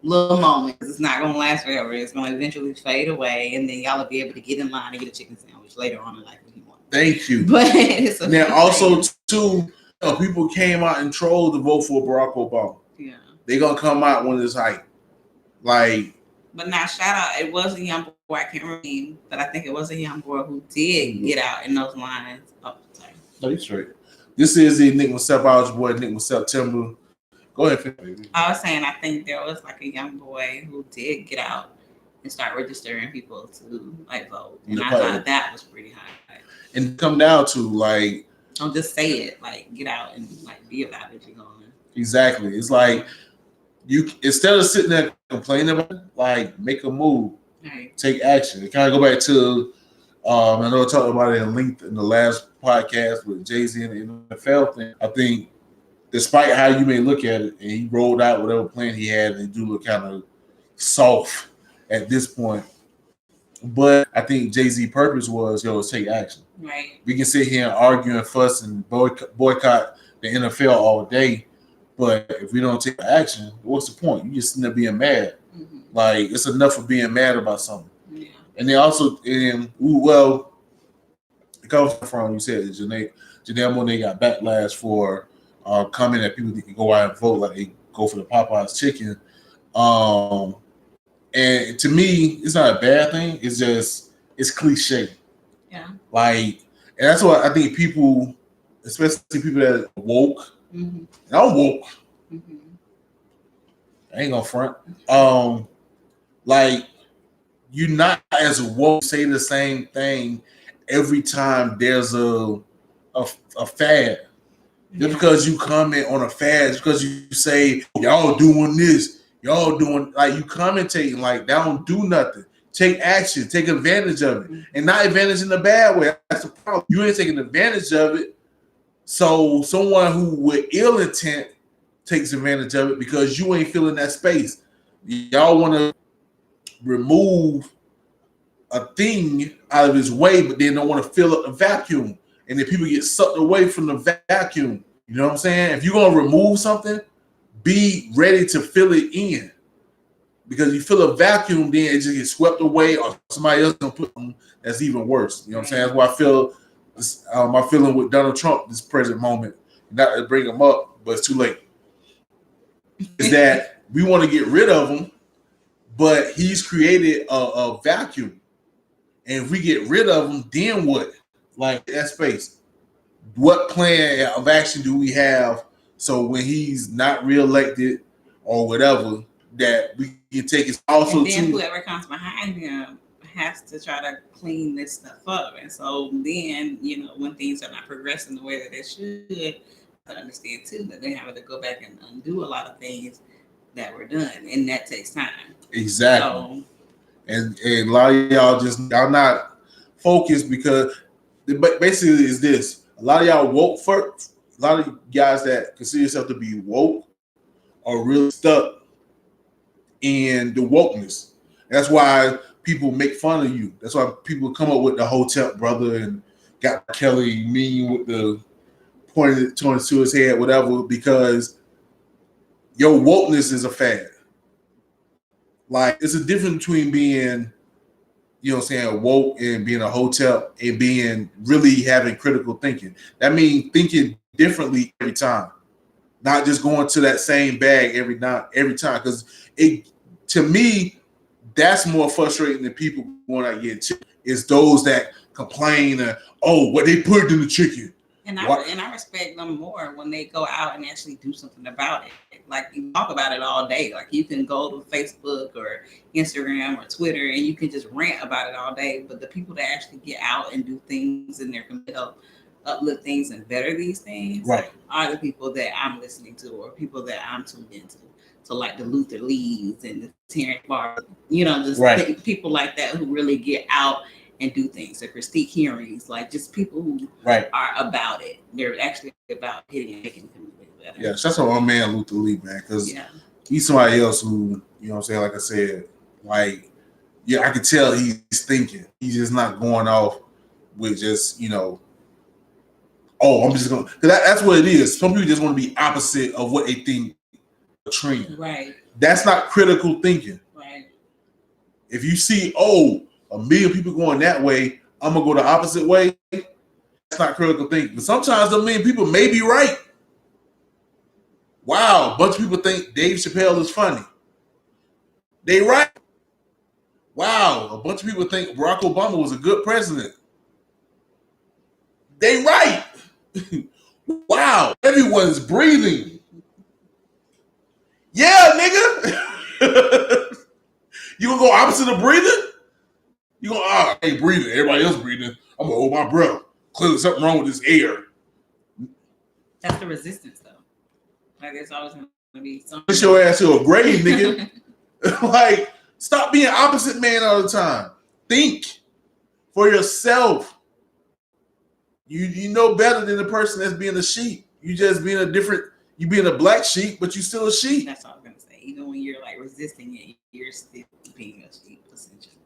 moment. It's not gonna last forever. It's gonna eventually fade away, and then y'all will be able to get in line and get a chicken sandwich later on in life if you want. Thank you. But it's a now also too, people came out and trolled to vote for Barack Obama. Yeah, they gonna come out when it's hype. Like. But now, shout out, it was a young boy, I can't remember, but I think it was a young boy who did get out in those lines. Oh, sorry. No, you're straight. This is the Enigma Sept Hour, boy, Enigma September. Go ahead, baby. I was saying, I think there was like a young boy who did get out and start registering people to like vote. And I thought that was pretty high. And come down to like, don't just say it, like get out and like be about it if you're going. Exactly. It's like, you instead of sitting there complaining about it, like make a move, take action. It kind of go back to I know I talked about it in the last podcast with Jay-Z and the NFL thing. I think despite how you may look at it, and he rolled out whatever plan he had, and it do look kind of soft at this point. But I think Jay-Z's purpose was, take action. Right. We can sit here and argue and fuss and boycott the NFL all day. But if we don't take action, what's the point? You just end up being mad. Mm-hmm. Like, it's enough of being mad about something. Yeah. And they also, it comes from, you said, Janelle Monáe got backlash for comment that people can go out and vote like they go for the Popeyes chicken. And to me, it's not a bad thing. It's just, it's cliche. Yeah. Like, and that's what I think people, especially people that are woke, mm-hmm. And I'm woke. Mm-hmm. I ain't gonna front. Like you're not as woke say the same thing every time there's a fad. Yeah. Just because you comment on a fad, just because you say y'all doing this, y'all doing like you commentating like that don't do nothing. Take action, take advantage of it, and not advantage in a bad way. That's the problem. You ain't taking advantage of it. So someone who with ill intent takes advantage of it because you ain't feeling that space. Y'all want to remove a thing out of his way, but then don't want to fill up the vacuum. And then people get sucked away from the vacuum. You know what I'm saying? If you're going to remove something, be ready to fill it in. Because you fill a vacuum, then it just gets swept away or somebody else going to put something that's even worse. You know what I'm saying? That's why I feel... my feeling with Donald Trump this present moment, not to bring him up, but it's too late, is that we want to get rid of him, but he's created a vacuum. And if we get rid of him, then what? Like that space. What plan of action do we have so when he's not reelected or whatever, that we can take his also and then whoever comes behind him has to try to clean this stuff up. And so then, when things are not progressing the way that they should, I understand too that they have to go back and undo a lot of things that were done. And that takes time. Exactly. So, and a lot of y'all not focused because basically is this. A lot of y'all woke first. A lot of guys that consider yourself to be woke are really stuck in the wokeness. That's why people make fun of you. That's why people come up with the Hotep brother and got Kelly mean with the pointed to his head, whatever, because your wokeness is a fad. Like, it's a difference between being, you know what I'm saying, woke and being a hotel and being really having critical thinking. That means thinking differently every time, not just going to that same bag every time. Because it, to me, that's more frustrating than people going out getting chicken. It's those that complain, oh, what they put in the chicken. And I respect them more when they go out and actually do something about it. Like you talk about it all day. Like you can go to Facebook or Instagram or Twitter and you can just rant about it all day. But the people that actually get out and do things in their community, help uplift things and better these things, right, are the people that I'm listening to or people that I'm tuned into. So like the Luther Lees and the Terrence Bar, you know, just right, people like that who really get out and do things. So critique hearings, like just people who right, are about it. They're actually about hitting and making the community better. Yeah, that's what my man Luther Lee, man, because Yeah. he's somebody else who, you know what I'm saying, like I said, like, yeah, I can tell he's thinking. He's just not going off with just, you know, oh, I'm just going to, because that's what it is. Some people just want to be opposite of what they think a trend. Right. That's not critical thinking. Right. If you see, oh, a million people going that way, I'm going to go the opposite way, that's not critical thinking. But sometimes a million people may be right. Wow, a bunch of people think Dave Chappelle is funny. They right. Wow, a bunch of people think Barack Obama was a good president. They right. Wow, everyone's breathing. Yeah, nigga. You gonna go opposite of breathing? You gonna, I ain't breathing. Everybody else breathing. I'm gonna hold my breath. Clearly something wrong with this air. That's the resistance, though. Like it's always gonna be something. Push your ass to a grave, nigga. Like, stop being opposite man all the time. Think for yourself. You know better than the person that's being a sheep. You just being a different, you being a black sheep, but you still a sheep. That's all I'm gonna say. Even when you're like resisting it, you're still being a sheep, essentially.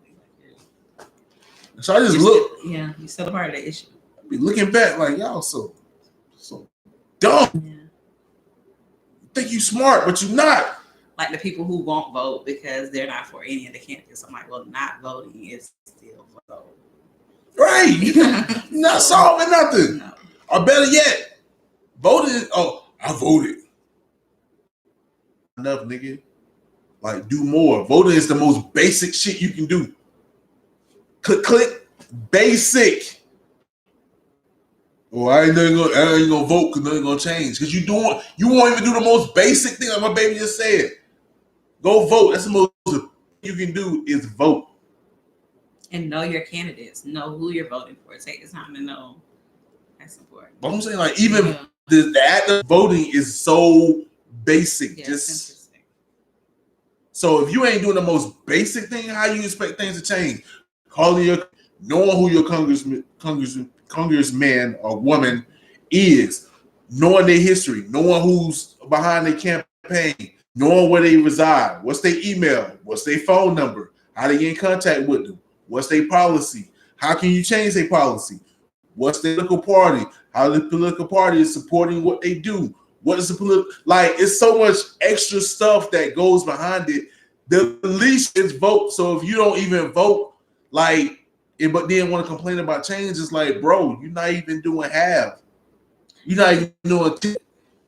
Like so I just look. Yeah, you're still a part of the issue. I be looking back like y'all so dumb. Yeah. You think you smart, but you not. Like the people who won't vote because they're not for any of the candidates. I'm like, well, not voting is still vote. Right. You're not solving nothing. No. Or better yet, voted. Oh, I voted. Enough, nigga. Like, do more. Voting is the most basic shit you can do. Click. Basic. Oh, I ain't gonna vote because nothing gonna change. Because you won't even do the most basic thing like my baby just said. Go vote. That's the most you can do is vote. And know your candidates. Know who you're voting for. Take the time to know. That's important. But I'm saying, like, even the act of voting is so basic. Yeah, just so if you ain't doing the most basic thing, how you expect things to change? Knowing who your congressman or woman is, knowing their history, knowing who's behind their campaign, knowing where they reside, what's their email, what's their phone number, how they get in contact with them, what's their policy, how can you change their policy, what's their political party, how the political party is supporting what they do, what is the political, like, it's so much extra stuff that goes behind it. The least is vote. So if you don't even vote, like, but then want to complain about change, it's like, bro, you're not even doing half. You're not even doing.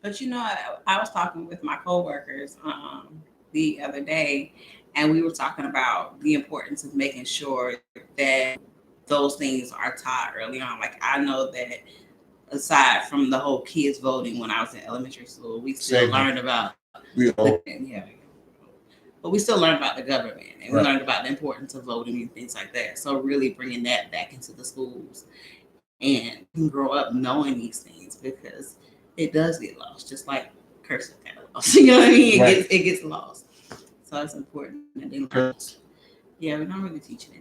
But you know, I was talking with my coworkers the other day, and we were talking about the importance of making sure that those things are taught early on. Like I know that aside from the whole kids voting when I was in elementary school, we still learned about but we still learned about the government, and we learned about the importance of voting and things like that. So really bringing that back into the schools and grow up knowing these things, because it does get lost, just like cursive got lost. You know what I mean? It gets lost. So it's important that they learn. Yeah, we don't really teach it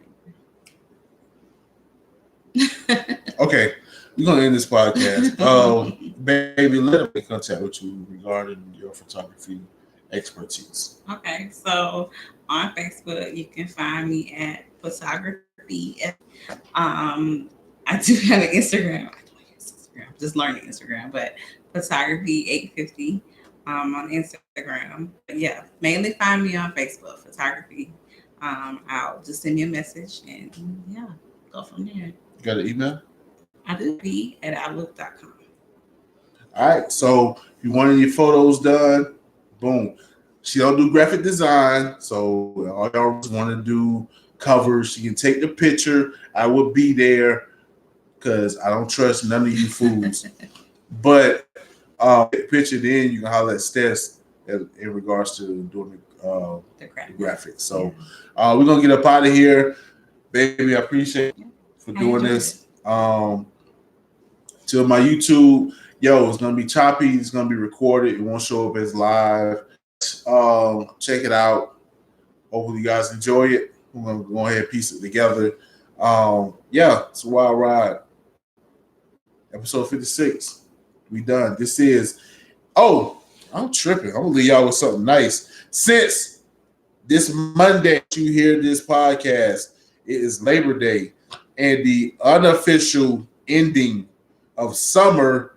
anymore. Okay, we're gonna end this podcast. Baby, let me make contact with you regarding your photography expertise. Okay, so on Facebook you can find me at Photography. I do have an Instagram. I don't use Instagram, just learning Instagram, but Photography 850 on Instagram. But yeah, mainly find me on Facebook, photography I'll just send me a message and yeah, go from there. You got an email? I do p@outlook.com. All right. So if you want your photos done, boom. She don't do graphic design, so all y'all want to do covers. She can take the picture. I will be there because I don't trust none of you fools. But picture then you can holler at Stess in regards to doing the graphics. So we're gonna get up out of here, baby. I appreciate you for doing this. To my YouTube, yo, it's gonna be choppy. It's gonna be recorded. It won't show up as live. Check it out. Hopefully you guys enjoy it. We're gonna go ahead and piece it together. Yeah, it's a wild ride. Episode 56. We done. This is I'm tripping. I'm gonna leave y'all with something nice. Since this Monday you hear this podcast, it is Labor Day and the unofficial ending of summer.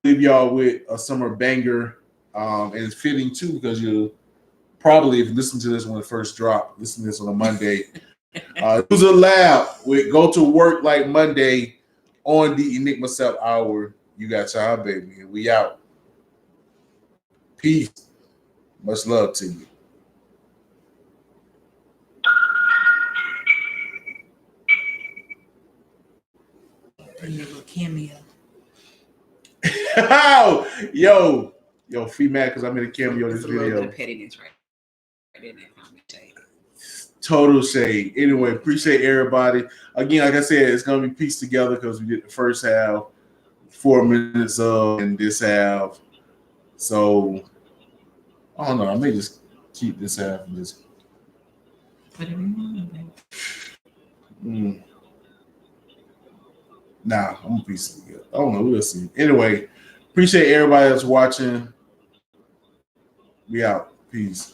Leave y'all with a summer banger. And it's fitting too because you'll probably, if you listen to this when it first dropped, listen to this on a Monday. Use a lab with Go to Work Like Monday on the Enigma Sept Hour. You got time, baby. And we out. Peace. Much love to you. Bring a little cameo. Yo, fee mad because I'm in a cameo in this video. A little bit of pettiness right in that comment. Total shade. Anyway, appreciate everybody. Again, like I said, it's gonna be pieced together because we did the first half, 4 minutes of, and this half. So I don't know. I may just keep this half and just. Whatever you want, baby. Nah, I'm gonna piece it together. I don't know. We'll see. Anyway, appreciate everybody that's watching. We out. Peace.